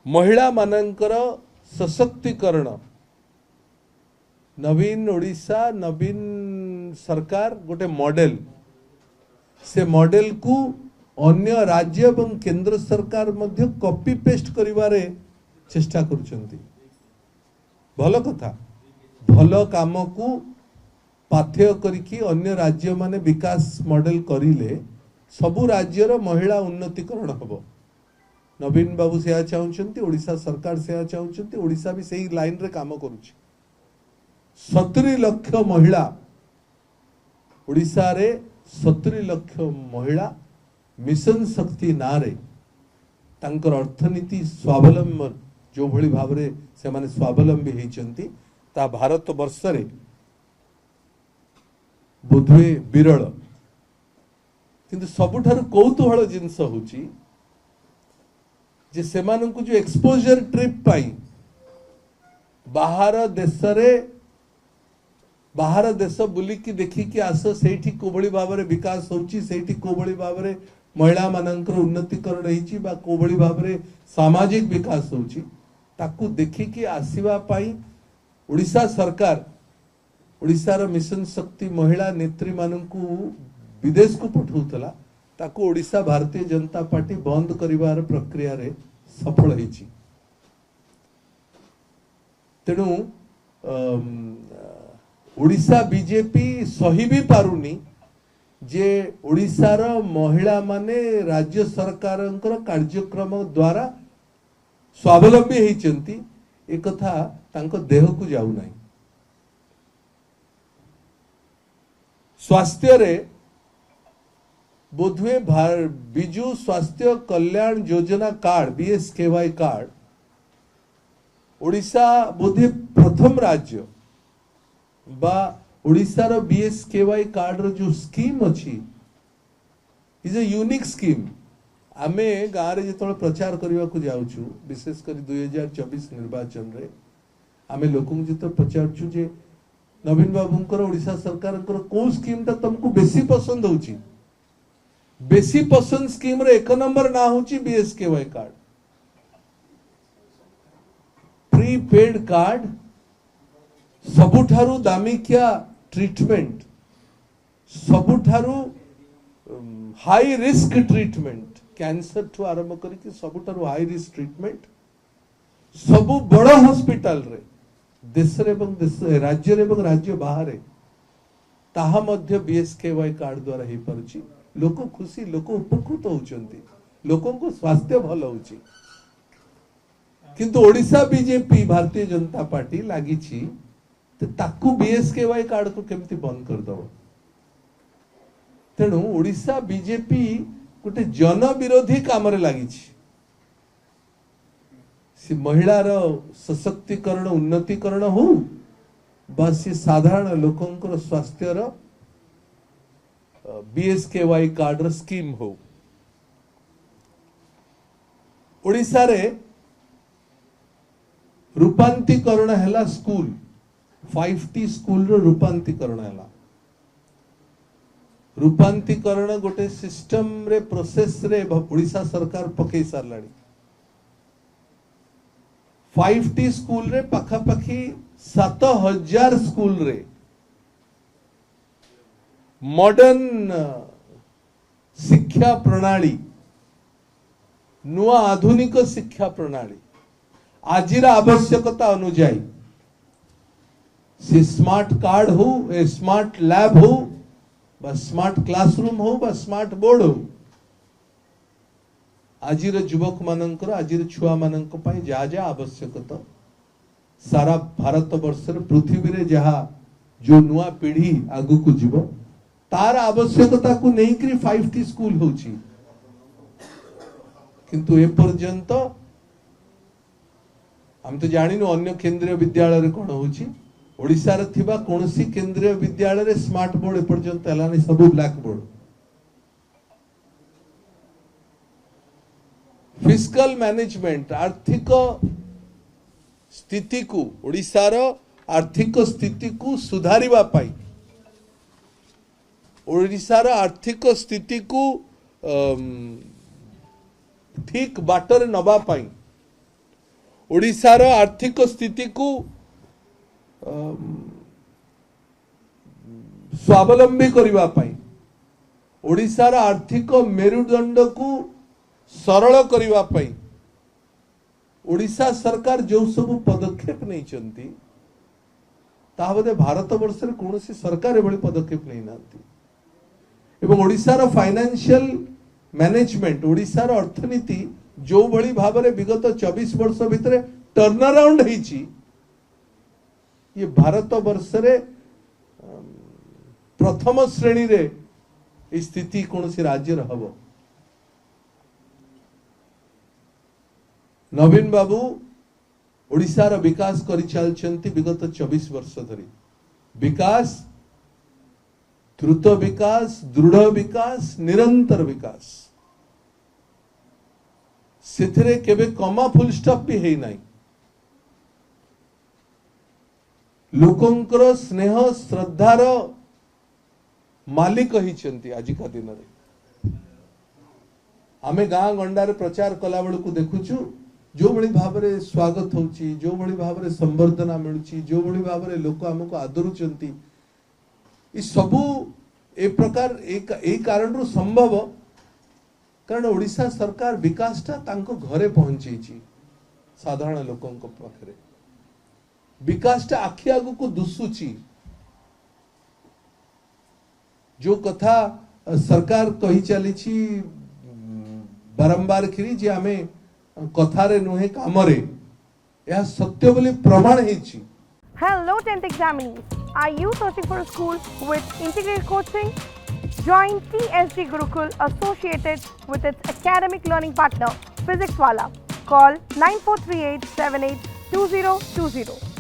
महिला मानकर सशक्तिकरण नवीन ओडिशा नवीन सरकार गोटे मॉडल से मॉडल को अन्य राज्य एवं केंद्र सरकार मध्य कॉपी पेस्ट करिवारे चेष्टा करुचंती। भल कथा भल काम को पाथ्य करिकी अन्य राज्य माने विकास मॉडल करिले सबु राज्यर महिला उन्नतिकरण हबो। नवीन बाबू से चाहते ओडिशा सरकार से चाहते ओडिशा भी सही लाइन रे काम करुछि। 70 लाख महिला ओडिशा रे 70 लाख महिला मिशन शक्ति नारे तांकर अर्थनीति स्वावलंबन जो भली भाव रे से माने स्वावलंबी हेचंती ता भारत वर्ष रे बोधवे विरल। किंतु सबुठारु कौतूहल जिनस होची जे सेमानंकु जो एक्सपोजर ट्रिप पाई बाहर देश बुलिकी देखिकी आस सेठी कोभली भाव में विकास होची सेठी कोभली भाव में महिला मानकर उन्नतिकरण होची बा कोभली भाव में सामाजिक विकास होची ताकू देखिकी आसीबा पाई ओडिशा सरकार ओडिशार मिशन शक्ति महिला नेत्री मानंकु विदेश को पठाउतला ताकू ओडिशा भारतीय जनता पार्टी बंद करिवार प्रक्रिया रे सफल होईची। तेणु ओडिशा बीजेपी सही भी पारुनी जे ओडिशार महिला माने राज्य सरकारंकर कार्यक्रम द्वारा स्वावलंबी होइचंती ए कथा तांको देह को जाऊ नाही। स्वास्थ्य रे बोधवे बिजु स्वास्थ्य Kalyan Yojana card BSKY card Odisha बोधे प्रथम राज्य बा ओडिशार बीएसकेवाई कार्ड रो जो स्कीम अच्छी इज ए यूनिक स्कीम। आमे गाँव में जो प्रचार करने को जाऊँ विशेषकर 2024 निर्वाचन रे आमे लोक जो पचारछु जे नवीन बाबूंकर ओडिशा सरकार कौ स्कीम ता तुमको बेसी पसंद होची। बेसी पसंद स्कीम रे एक नंबर ना होची बीएसकेवाई कार्ड प्रीपेड कार्ड सबुठारु दामिकिया ट्रीटमेंट सबुठारु हाई रिस्क ट्रीटमेंट कैंसर ठू आरंभ करके सबुठारु हाई रिस्क ट्रीटमेंट सबु बड़ हॉस्पिटल रे देश रे एवं राज्य रे एवं राज्य बाहर ताहा मध्य बीएसकेवाई कार्ड द्वारा ही परची। लोक खुशी लोक उपकृत होचंती लोकों को स्वास्थ्य भल होची। किंतु ओडिशा बीजेपी भारतीय जनता पार्टी लागी छी ते ताकू बीएसकेवाई कार्ड को केमती बंद कर दो। तेणु ओडिशा बीजेपी गोटे जन विरोधी काम रे लागी छी। सी महिलार सशक्तिकरण उन्नतिकरण हो बा सी साधारण लोकंकर स्वास्थ्यर बीएसकेवाई कार्ड स्कीम हो। ओडिशा रे रूपांतरीकरण हैला स्कूल 5T स्कूल रो रूपांतरीकरण हैला। रूपांतरीकरण गोटे सिस्टम रे प्रोसेस रे ओडिशा सरकार पकई सारलाणी। 5T स्कूल रे पाखापाखी 7000 स्कूल रे मॉडर्न शिक्षा प्रणाली नुआ आधुनिक शिक्षा प्रणाली आजिर आवश्यकता अनुଯାयी से स्मार्ट कार्ड हो स्मार्ट लैब हो बा स्मार्ट क्लासरूम हो बा स्मार्ट बोर्ड हो आजिर युवक मानकर आजिर छुआ मानक पई जा जा आवश्यकता सारा भारत वर्ष पृथ्वी रे जहा जो नुआ पीढ़ी आगु को जीव तार आवश्यकता को नहीं करी 5T स्कूल होची। किंतु ए पर्यंत हम तो जानिनु अन्य केंद्रीय विद्यालय रे कोन होची ओडिसा रे थिबा कोनसी केंद्रीय विद्यालय रे स्मार्ट बोर्ड ए पर्यंत एलानी सब ब्लैक बोर्ड। फिस्कल मैनेजमेंट आर्थिक स्थिति को ओडिशार आर्थिक स्थिति को सुधारिबा पाई ओडिशार आर्थिक स्थिति को ठीक बाटर नबा पाई ओडिशार आर्थिक स्थिति को स्वावलंबी करबा पई, ओडिशार आर्थिक मेरुदंड को सरल करबा पई ओडिशा सरकार जो सब पदक्षेप नहीं चंती ता बोधे भारत वर्ष रे कोनोसी सरकार एभली पदक्षेप नहीं नांती एवं ओडिशार फाइनेंशियल मैनेजमेंट ओडिशार अर्थनीति जो भली भाव में विगत 24 वर्ष भितर टर्न अराउंड होईची ये भारत वर्ष रे प्रथम श्रेणी रे स्थिति कौन सी राज्य हब। नवीन बाबू ओडिशार विकास करि चलछंती विगत 24 वर्ष धरी विकास द्रुत विकास दृढ़ विकास निरंतर विकास सेथरे केबे कमा फुल स्टॉप भी है नहीं लोकंकर स्नेह श्रद्धार मालिक ही आजिका दिन रे आमे गाँ गंडारे प्रचार कला बेलू देखुचु जो भली भाव में स्वागत होची जो भली भाव में संबर्धना मिलुची जो भली भाव में लोक आमको आदरुचंती सबू ए प्रकार ए कारण रु संभव कारण ओडिशा सरकार विकासटा तांको घरे पहुंची साधारण लोकों पाखरे विकासटा आखि आगु को दुसुची जो कथा सरकार कही चली बारंबार खिरी जे आमे कथारे नुहे कामरे यह सत्य बोली प्रमाण हेची। Hello 10th examinees, are you searching for a school with integrated coaching? Join TSG Gurukul associated with its academic learning partner Physics Wala. Call 9438 782020.